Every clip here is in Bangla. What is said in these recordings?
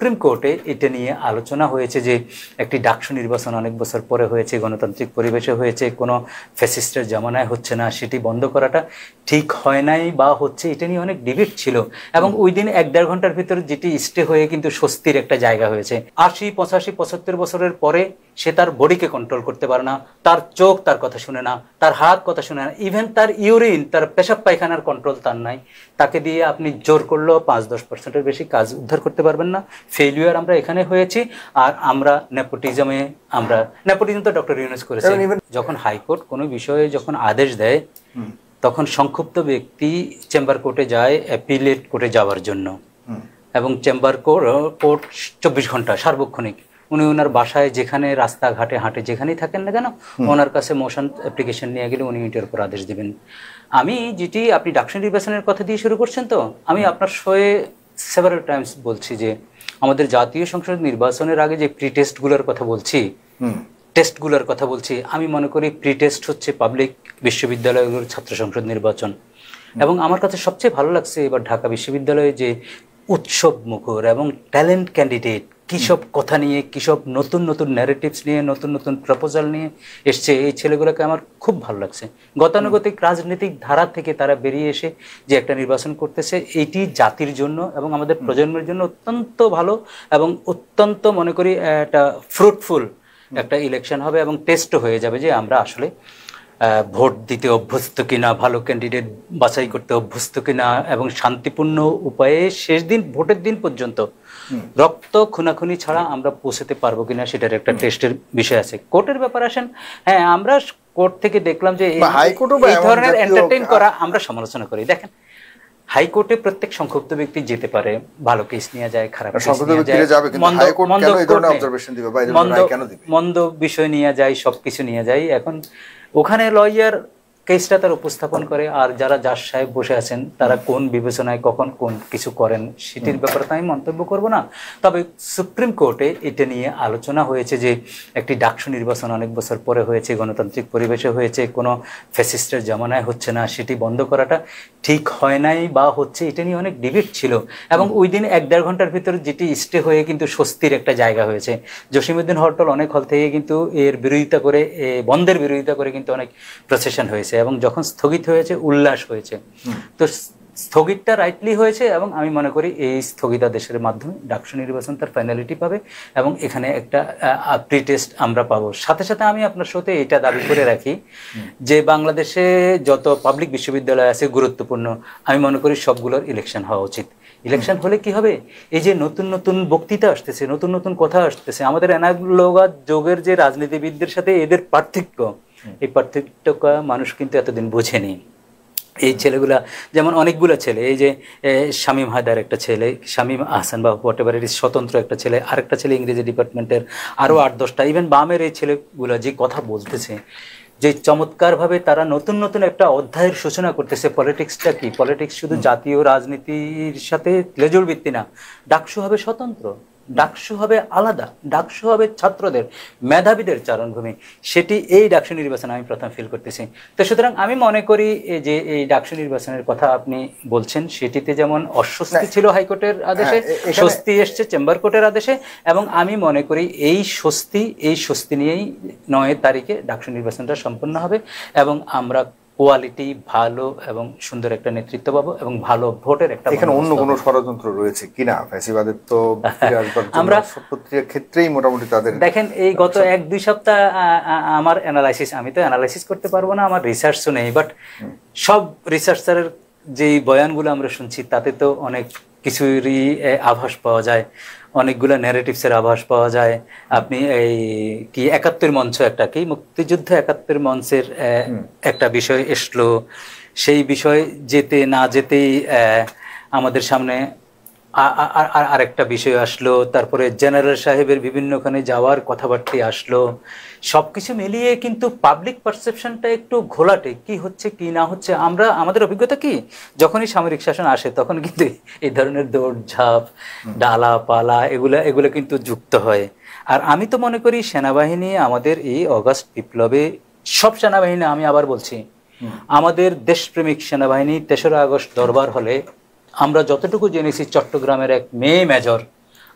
সুপ্রিম কোর্টে এটা নিয়ে আলোচনা হয়েছে যে একটি ডাকসু নির্বাচন অনেক বছর পরে হয়েছে, গণতান্ত্রিক পরিবেশে হয়েছে, কোনো ফ্যাসিস্টের জামানায় হচ্ছে না, সেটি বন্ধ করাটা ঠিক হয় নাই বা হচ্ছে, এটা নিয়ে অনেক ডিবেট ছিল। এবং ওই দিন 1-1.5 ঘন্টার ভিতরে যেটি স্টে হয়ে কিন্তু স্বস্তির একটা জায়গা হয়েছে। 80, 85, 75 বছরের পরে সে তার বডিকে কন্ট্রোল করতে পারে না, তার চোখ তার কথা শুনে না, তার হাত কথা শুনে না, ইভেন তার ইউরিন, তার পেশাব পায়খানার কন্ট্রোল তার নাই। তাকে দিয়ে আপনি জোর করলেও 5-10%-এর বেশি কাজ উদ্ধার করতে পারবেন না। ফেলিওর আমরা এখানে হয়েছি। আর আমরা নেপোটিজম তো ডক্টর ইউনূস করেছে। যখন হাইকোর্ট কোনো বিষয়ে যখন আদেশ দেয় তখন সংক্ষুব্ধ ব্যক্তি চেম্বার কোর্টে যায় অ্যাপিলেট কোর্টে যাওয়ার জন্য, এবং চেম্বার কোর্ট 24 ঘন্টা সার্বক্ষণিক উনি ওনার বাসায় যেখানে রাস্তাঘাটে হাঁটে যেখানেই থাকেন না কেন ওনার কাছে মোশন অ্যাপ্লিকেশন নিয়ে গেলে উনি এটার উপর আদেশ দেবেন। আমি যেটি আপনি ডাকসু নির্বাচনের কথা দিয়ে শুরু করছেন, তো আমি আপনার শোয়ে সেভারাল টাইমস বলছি যে আমাদের জাতীয় সংসদ নির্বাচনের আগে যে প্রি টেস্টগুলোর কথা বলছি, আমি মনে করি প্রি টেস্ট হচ্ছে পাবলিক বিশ্ববিদ্যালয়গুলোর ছাত্র সংসদ নির্বাচন। এবং আমার কাছে সবচেয়ে ভালো লাগছে এবার ঢাকা বিশ্ববিদ্যালয়ে যে উৎসব মুখর এবং ট্যালেন্ট ক্যান্ডিডেট কিসব কথা নিয়ে, কিসব নতুন নতুন ন্যারেটিভস নিয়ে, নতুন নতুন প্রপোজাল নিয়ে এসছে, এই ছেলেগুলোকে আমার খুব ভালো লাগছে। গতানুগতিক রাজনৈতিক ধারা থেকে তারা বেরিয়ে এসে যে একটা নির্বাচন করতেছে, এটি জাতির জন্য এবং আমাদের প্রজন্মের জন্য অত্যন্ত ভালো এবং অত্যন্ত মনে করি একটা ফ্রুটফুল একটা ইলেকশন হবে এবং টেস্টও হয়ে যাবে যে আমরা আসলে ভোট দিতে অভ্যস্ত কিনা, ভালো ক্যান্ডিডেট বাছাই করতে অভ্যস্ত কিনা, এবং শান্তিপূর্ণ উপায়ে শেষ দিন ভোটের দিন পর্যন্ত রক্ত খুনাখুনি ছাড়া আমরা পৌঁছতে পারবো কিনা সেটার একটা টেস্টের বিষয় আছে। কোর্টের ব্যাপার আসেন, হ্যাঁ আমরা কোর্ট থেকে দেখলাম যে এই ধরনের এন্টারটেইন করা আমরা সমালোচনা করি। দেখেন হাইকোর্টে প্রত্যেক সংক্ষুব্ধ ব্যক্তি যেতে পারে, ভালো কেস নিয়ে যায়, খারাপ কেস নিয়ে যায়, মন্দ বিষয় নিয়ে যায়, সবকিছু নিয়ে যায়। এখন ওখানে লয়ার কেসটা তার উপস্থাপন করে, আর যারা জাজ সাহেব বসে আছেন তারা কোন বিবেচনায় কখন কোন কিছু করেন সেটির ব্যাপারে তো আমি মন্তব্য করব না। তবে সুপ্রিম কোর্টে এটা নিয়ে আলোচনা হয়েছে যে একটি ডাকসু নির্বাচন অনেক বছর পরে হয়েছে, গণতান্ত্রিক পরিবেশে হয়েছে, কোনো ফ্যাসিস্টের জামানায় হচ্ছে না, সেটি বন্ধ করাটা ঠিক হয় নাই বা হচ্ছে, এটা নিয়ে অনেক ডিবেট ছিল। এবং ওই দিন 1-1.5 ঘন্টার ভিতরে যেটি স্টে হয়ে কিন্তু স্বস্তির একটা জায়গা হয়েছে। জসিমউদ্দিন হরটল অনেক হল থেকে কিন্তু এর বিরোধিতা করে, বন্ধের বিরোধিতা করে কিন্তু অনেক প্রসেশন হয়েছে, এবং যখন স্থগিত হয়েছে উল্লাস হয়েছে। তো স্থগিতটা রাইটলি হয়েছে, এবং আমি মনে করি এই স্থগিতাদেশের মাধ্যমে ডাকসু নির্বাচন তার ফাইনালিটি পাবে এবং এখানে একটা প্রি টেস্ট আমরা পাবো। সাথে সাথে আমি আপনার সাথে এটা দাবি করে রাখি যে বাংলাদেশে যত পাবলিক বিশ্ববিদ্যালয় আছে গুরুত্বপূর্ণ, আমি মনে করি সবগুলোর ইলেকশন হওয়া উচিত। ইলেকশন হলে কি হবে, এই যে নতুন নতুন বক্তৃতা আসতেছে, নতুন নতুন কথা আসতেছে, আমাদের অ্যানালগ যুগের যে রাজনীতিবিদদের সাথে এদের পার্থক্য, এই পার্থক্যটা মানুষ কিন্তু এতদিন বোঝেনি। এই ছেলেগুলা যেমন অনেকগুলো ছেলে, এই যে শামীম হায়দার একটা ছেলে, শামীম আহসান বা হোয়াটএভার ইট ইজ, স্বতন্ত্র একটা ছেলে, আরেকটা ছেলে ইংরেজি ডিপার্টমেন্টের, আরও 8-10টা, ইভেন বামের এই ছেলেগুলো যে কথা বলতেছে, যে চমৎকারভাবে তারা নতুন নতুন একটা অধ্যায়ের সূচনা করতেছে। পলিটিক্সটা কি, পলিটিক্স শুধু জাতীয় রাজনীতির সাথে লেজুর ভিত্তি না, ডাকসু হবে স্বতন্ত্র, ডাকসু হবে আলাদা, ডাকসু হবে ছাত্রদের, মেধাবীদের চারণভূমি, সেটি এই ডাকসু নির্বাচনে আমি প্রথম ফিল করতেছি। তো সুতরাং আমি মনে করি যে এই ডাকসু নির্বাচনের কথা আপনি বলছেন, সেটিতে যেমন অস্বস্তি ছিল হাইকোর্টের আদেশে, স্বস্তি এসছে চেম্বার কোর্টের আদেশে, এবং আমি মনে করি এই স্বস্তি নিয়েই 9 তারিখে ডাকসু নির্বাচনটা সম্পন্ন হবে এবং আমরা কোয়ালিটি ভালো এবং সুন্দর একটা নেতৃত্ব পাবো এবং ভালো ভোটের একটা। এখানে অন্য কোনো ষড়যন্ত্র রয়েছে কিনা? ফ্যাসিবাদের তো আমরা প্রত্যেক ক্ষেত্রেই মোটামুটি তাদের, দেখেন এই গত 1-2 সপ্তাহ আমার অ্যানালাইসিস, আমি তো অ্যানালাইসিস করতে পারবো না, আমার রিসার্চও নেই, বাট সব রিসার্চারের যেই বয়ানগুলো আমরা শুনছি তাতে তো অনেক কিছুরই আভাস পাওয়া যায়, অনেকগুলো ন্যারেটিভসের আভাস পাওয়া যায়। আপনি এই কি 71 মঞ্চ, একটা কি মুক্তিযুদ্ধ 71 মঞ্চের একটা বিষয় এসলো, সেই বিষয় যেতে না যেতেই আমাদের সামনে আরেকটা বিষয় আসলো, তারপরে জেনারেল সাহেবের বিভিন্নখানে যাওয়ার কথাবার্তা আসলো, সবকিছু মিলিয়ে কিন্তু পাবলিক পারসেপশনটা একটু ঘোলাটে, কি হচ্ছে কি না হচ্ছে। আমাদের অভিজ্ঞতা কি, যখনই সামরিক শাসন আসে তখন কিন্তু এই ধরনের দৌড়ঝাঁপ, ডালা পালা এগুলো কিন্তু যুক্ত হয়। আর আমি তো মনে করি সেনাবাহিনী আমাদের এই অগাস্ট বিপ্লবে, সব সেনাবাহিনী, আমি আবার বলছি, আমাদের দেশপ্রেমিক সেনাবাহিনী 3রা আগস্ট দরবার হলে আমরা যতটুকু জেনেছি চট্টগ্রামের এক মেয়ে মেজর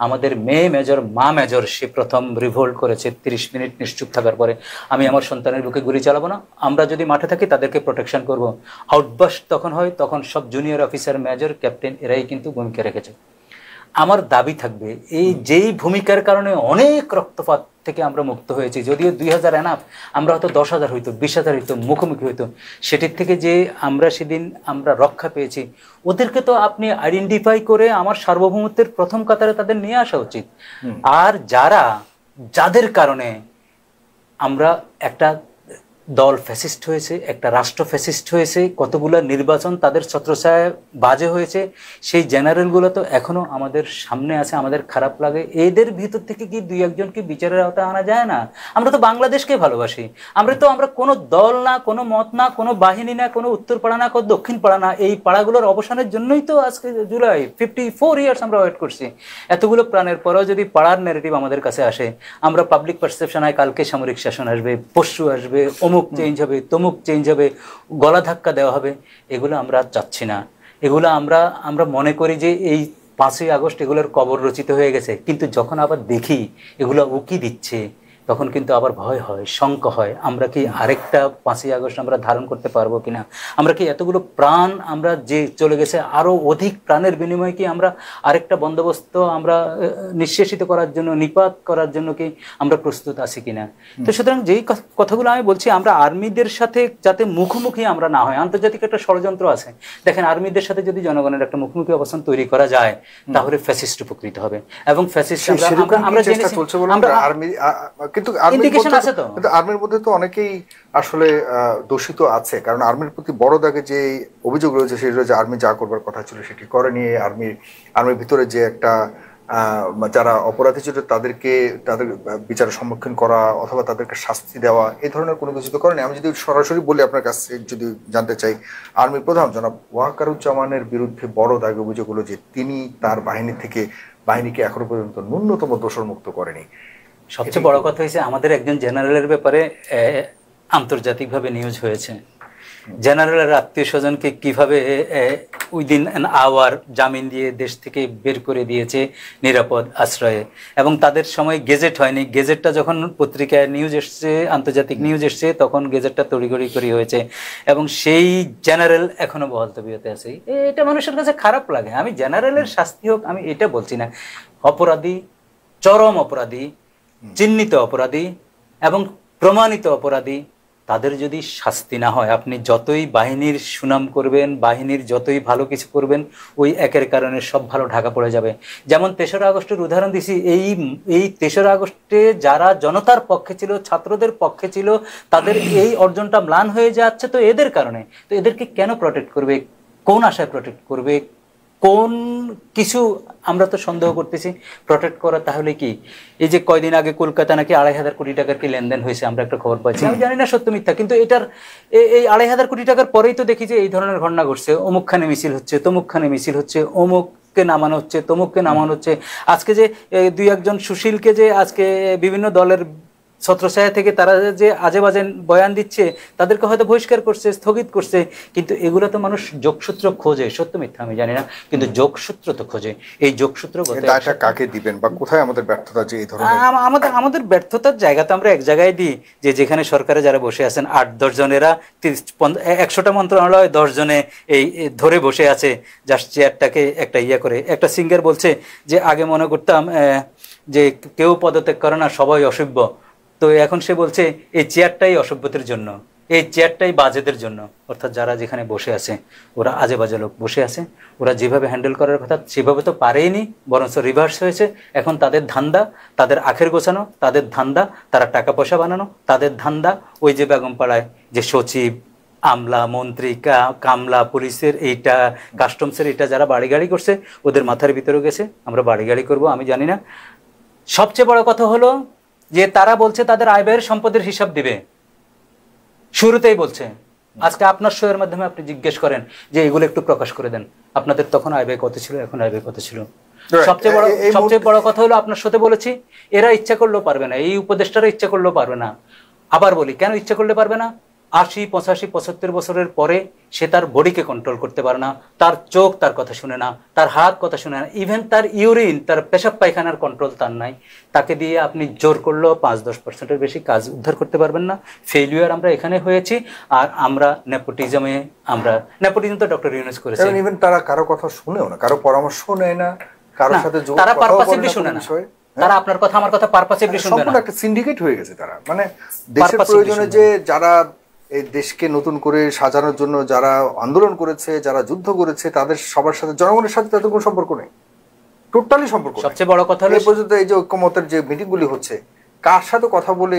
আমাদের মেয়ে মেজর, মা মেজর, সে প্রথম রিভোল্ট করেছে 30 মিনিট নিশ্চুপ থাকার পরে, আমি আমার সন্তানের বুকে গুলি চালাবো না, আমরা যদি মাঠে থাকি তাদেরকে প্রোটেকশন করব। আউটবাস্ট তখন হয়, তখন সব জুনিয়র অফিসার, মেজর, ক্যাপ্টেন এরাই কিন্তু ভূমিকা রেখেছে। আমার দাবি থাকবে এই যেই ভূমিকার কারণে অনেক রক্তপাত থেকে আমরা মুক্ত হয়েছি, যদিও 2000 এনাফ, আমরা হয়তো 10,000 হইতো, 20,000 হইতো, মুখোমুখি হইতো, সেটির থেকে যে আমরা সেদিন আমরা রক্ষা পেয়েছি, ওদেরকে তো আপনি আইডেন্টিফাই করে আমার সার্বভৌমত্বের প্রথম কাতারে তাদের নিয়ে আসা উচিত। আর যাদের কারণে আমরা একটা দল ফ্যাসিস্ট হয়েছে, একটা রাষ্ট্র ফ্যাসিস্ট হয়েছে, কতগুলো নির্বাচন তাদের ছত্রছায়ায় বাজে হয়েছে, সেই জেনারেলগুলো তো এখনো আমাদের সামনে আছে। আমাদের খারাপ লাগে, এদের ভিতর থেকে কি 2-1জনকে বিচারের আওতায় আনা যায় না? আমরা তো বাংলাদেশকে ভালোবাসি, আমরা কোনো দল না, কোনো মত না, কোনো বাহিনী না, কোনো উত্তর পাড়া না, কোনো দক্ষিণ পাড়া না, এই পাড়াগুলোর অবসানের জন্যই তো আজকে জুলাই 54 ইয়ার্স আমরা ওয়েট করছি। এতগুলো প্রাণের পরেও যদি পাড়ার ন্যারেটিভ আমাদের কাছে আসে, আমরা পাবলিক পারসেপশন হয় কালকে সামরিক শাসন আসবে, পরশু আসবে, অমুক চেঞ্জ হবে, তমুক চেঞ্জ হবে, গলা ধাক্কা দেওয়া হবে, এগুলো আমরা চাচ্ছি না। এগুলো আমরা মনে করি যে এই 5ই আগস্ট এগুলোর কবর রচিত হয়ে গেছে, কিন্তু যখন আবার দেখি এগুলো উকি দিচ্ছে, তখন কিন্তু আবার ভয় হয়, শঙ্কা হয়, আমরা কি আরেকটা 5ই আগস্ট আমরা ধারণ করতে পারবো কিনা? আমরা কি এতগুলো প্রাণ আমরা যে চলে গেছে, আরো অধিক প্রাণের বিনিময়ে কি আমরা আরেকটা বন্দোবস্ত আমরা নিঃশেষিত করার জন্য, নিপাত করার জন্য কি আমরা প্রস্তুত আছি কিনা? তো সুতরাং যেই কথাগুলো আমি বলছি, আমরা আর্মিদের সাথে যাতে মুখোমুখি আমরা না হয়, আন্তর্জাতিক একটা ষড়যন্ত্র আছে। দেখেন, আর্মিদের সাথে যদি জনগণের একটা মুখোমুখি অবস্থান তৈরি করা যায়, তাহলে ফ্যাসিস্ট উপকৃত হবে। এবং ফ্যাসিস্ট আমরা জেনেছি, কিন্তু আর্মির মধ্যে তো অনেকেই আসলে দোষিত আছে, কারণ আর্মির প্রতি বড় দাগে যে অভিযোগ রয়েছে সেটা যে আর্মি যা করবার কথা ছিল সেটি করেনি। আর্মির ভিতরে যে একটা যারা অপরাধী ছিল তাদের বিচারের সম্মুখীন করা অথবা তাদেরকে শাস্তি দেওয়া, এই ধরনের কোনো কিছু তো করেনি। আমি যদি সরাসরি বলি আপনার কাছে, যদি জানতে চাই, আর্মি প্রধান জনাব ওয়াকারুজ্জামানের বিরুদ্ধে বড় দাগে অভিযোগ হলো যে তিনি তার বাহিনীকে এখনো পর্যন্ত ন্যূনতম দোষমুক্ত করেনি। সবচেয়ে বড় কথা হয়েছে, আমাদের একজন জেনারেলের ব্যাপারে আন্তর্জাতিকভাবে নিউজ হয়েছে। জেনারেলের আত্মীয় স্বজনকে কিভাবে উইদিন অ্যান আওয়ার জামিন দিয়ে দেশ থেকে বের করে দিয়েছে নিরাপদ আশ্রয়ে, এবং তাদের সময় গেজেট হয়নি। গেজেটটা যখন পত্রিকায় নিউজ এসছে, আন্তর্জাতিক নিউজ এসছে, তখন গেজেটটা তড়িঘড়ি করে হয়েছে, এবং সেই জেনারেল এখনো বহাল তবিয়তে আছে। এটা মানুষের কাছে খারাপ লাগে। আমি জেনারেলের শাস্তি হোক, আমি এটা বলছি না। অপরাধী, চরম অপরাধী, চিহ্নিত অপরাধী এবং প্রমাণিত অপরাধী, তাদের যদি শাস্তি না হয়, আপনি যতই বাহিনীর সুনাম করবেন, বাহিনীর যতই ভালো কিছু করবেন, ওই একের কারণে সব ভালো ঢাকা পড়ে যাবে। যেমন 3রা আগস্টের উদাহরণ দিছি, এই 3রা আগস্টে যারা জনতার পক্ষে ছিল, ছাত্রদের পক্ষে ছিল, তাদের এই অর্জনটা ম্লান হয়ে যাচ্ছে তো এদের কারণে। তো এদেরকে কেন প্রটেক্ট করবে? কোন আশায় প্রটেক্ট করবে? কোন কিছু আমরা তো সন্দেহ করতেছি প্রটেক্ট করা। তাহলে কি এই যে কয়দিন আগে কলকাতা নাকি 2,500 কোটি টাকার কি লেনদেন হয়েছে, আমরা একটা খবর পাইছি, আমি জানি না সত্য মিথ্যা, কিন্তু এটার এই 2,500 কোটি টাকার পরেই তো দেখি যে এই ধরনের ঘটনা ঘটছে। অমুকখানে মিছিল হচ্ছে, তমুকখানে মিছিল হচ্ছে, অমুককে নামানো হচ্ছে, তমুককে নামানো হচ্ছে। আজকে যে 2-1জন সুশীলকে যে আজকে বিভিন্ন দলের ছত্রছায়া থেকে তারা যে আজে বাজে বয়ান দিচ্ছে, তাদেরকে হয়তো বহিষ্কার করছে, স্থগিত করছে, কিন্তু এগুলো তো মানুষ যোগসূত্র খোঁজে। সত্য মিথ্যা আমি জানি না, কিন্তু যোগসূত্র তো খোঁজে। এই যোগসূত্র কাকে দিবেন বা কোথায় আমাদের ব্যর্থতা? যে এই ধরনের আমাদের ব্যর্থতার জায়গা তো আমরা এক জায়গায় দিই, যে যেখানে সরকারে যারা বসে আছেন 8-10 জনেরা 100টা মন্ত্রণালয় 10 জনে এই ধরে বসে আছে, জাস্ট চেয়ারটাকে একটা করে। একটা সিঙ্গার বলছে যে আগে মনে করতাম যে কেউ পদত্যাগ করে না, সবাই অসভ্য। তো এখন সে বলছে এই চেয়ারটাই অসভ্যতার জন্য, এই চেয়ারটাই বাজেদের জন্য। অর্থাৎ যারা যেখানে বসে আছে ওরা আজে বাজে লোক বসে আছে, ওরা যেভাবে হ্যান্ডেল করার কথা সেভাবে তো পারেইনি, বরঞ্চ রিভার্স হয়েছে। এখন তাদের ধান্দা, তাদের আখের গোছানো, তাদের ধান্দা তারা টাকা পয়সা বানানো, তাদের ধান্দা ওই যে বেগমপাড়ায় যে সচিব, আমলা, মন্ত্রী, কামলা, পুলিশের এইটা, কাস্টমসের এইটা যারা বাড়ি গাড়ি করছে, ওদের মাথার ভিতরে গেছে আমরা বাড়ি গাড়ি করবো। আমি জানি না। সবচেয়ে বড় কথা হলো যে তারা বলছে তাদের আয় ব্যয়ের সম্পদের হিসাব দিবে, শুরুতেই বলছে। আজকে আপনার শোয়ের মাধ্যমে আপনি জিজ্ঞেস করেন যে এগুলো একটু প্রকাশ করে দেন, আপনাদের তখন আয় ব্যয় কত ছিল, এখন আয় ব্যয় কত ছিল। সবচেয়ে বড় কথা হলো, আপনার সাথে বলেছি, এরা ইচ্ছা করলেও পারবে না, এই উপদেষ্টারা ইচ্ছা করলেও পারবে না। আবার বলি, কেন ইচ্ছা করলে পারবে না? 80, 85, 75 বছরের পরে সে তার বডিকে কন্ট্রোল করতে পারে না, তার চোখ তার কথা শুনে না, তার হাত কথা শুনে না, ইভেন তার ইউরিন, তার পেশাব পায়খানার কন্ট্রোল তার নাই। তাকে দিয়ে আপনি জোর করলেও 5-10%-এর বেশি কাজ উদ্ধার করতে পারবেন না। ফেলিওর আমরা এখানে হয়েছি। আর আমরা নেপোটিজম তো ডক্টর ইউনূস করেছে। ইভেন তারা কারো কথা শুনেও না, কারো পরামর্শ নেয় না, কারোর সাথে তারা পারপাসিভলি শুনে না। তারা আপনার কথা আমার কথা পারপাসিভলি শুনবে না। সম্পূর্ণ একটা সিন্ডিকেট হয়ে গেছে তারা। মানে দেশের প্রয়োজনে যে যারা এই দেশকে নতুন করে সাজানোর জন্য যারা আন্দোলন করেছে, যারা যুদ্ধ করেছে, তাদের সবার সাথে, জনগণের সাথে তাদের কোনো সম্পর্ক নেই, টোটালি সম্পর্ক। সবচেয়ে বড় কথা হলো এই পর্যন্ত এই যে ঐক্যমতের যে মিটিংগুলি হচ্ছে, কার সাথে কথা বলে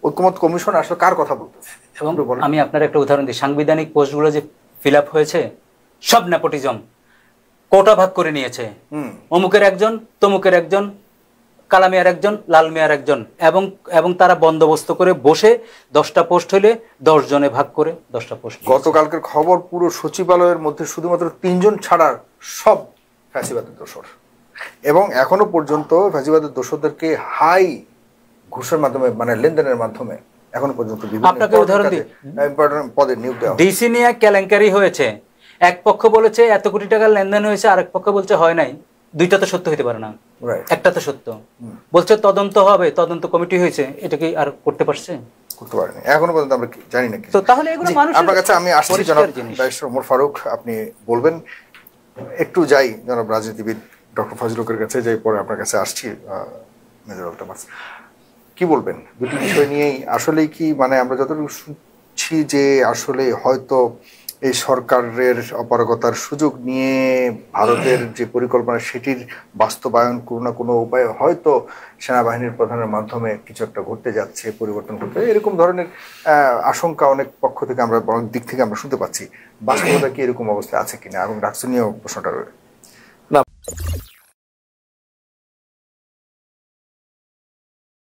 ঐক্যমত কমিশন আসলে কার কথা বলতেছে? এবং আমি আপনার একটা উদাহরণ দিই, সাংবিধানিক পোস্টগুলো যে ফিল আপ হয়েছে সব নেপোটিজম, কোটা ভাগ করে নিয়েছে, অমুকের একজন, তমুকের একজন, কালামিয়ার একজন, লাল মিয়ার একজন, এবং তারা বন্দোবস্ত করে বসে 10টা পোস্ট হইলে 10 জনে ভাগ করে 10টা পোস্ট। গতকালকের খবর, পুরো সচিবালয়ের মধ্যে শুধুমাত্র 3 জন ছাড়া সব ফ্যাসিবাদের দোসর, এবং এখনো পর্যন্ত ফ্যাসিবাদের দোসরদেরকে হাই ঘুষের মাধ্যমে, মানে লেনদেনের মাধ্যমে এখনো পর্যন্ত আপনাকে উদাহরণ দিই, ইম্পর্টেন্ট পদে নিয়োগ দেওয়া। ডিসি নিয়ে কেলেঙ্কারি হয়েছে, এক পক্ষ বলেছে এত কোটি টাকার লেনদেন হয়েছে, আরেক পক্ষ বলছে হয় নাই। দুইটা তো সত্য হতে পারে না, একটা তো সত্য। বলছে তদন্ত হবে, তদন্ত কমিটি হয়েছে, এটা কি আর করতে পারছে? করতে পারেনি এখনো পর্যন্ত, আমরা জানি না। তো তাহলে এগুলো মানুষ। আপনার কাছে আমি আসছি জনাব ব্যারিস্টার ওমর ফারুক, আপনি বলবেন। একটু যাই জনাব রাজনীতিবিদ ডক্টর ফজলুল হকের কাছে, যাই পরে আপনার কাছে আসছি। মেজর আলতামাস, কি বলবেন দুটি বিষয় নিয়েই? আসলেই কি, মানে আমরা যতটুকু শুনছি যে আসলে হয়তো এই সরকারের অপারগতার সুযোগ নিয়ে ভারতের যে পরিকল্পনা, সেটির বাস্তবায়ন কোনো না কোনো উপায়ে হয়তো সেনাবাহিনীর প্রধানের মাধ্যমে কিছু একটা ঘটতে যাচ্ছে, পরিবর্তন ঘটতে, এরকম ধরনের আশঙ্কা অনেক পক্ষ থেকে আমরা, অনেক দিক থেকে আমরা শুনতে পাচ্ছি। বাস্তবতা কি এরকম অবস্থা আছে কিনা, এবং ডাকসুনিও প্রশ্নটা রয়েছে।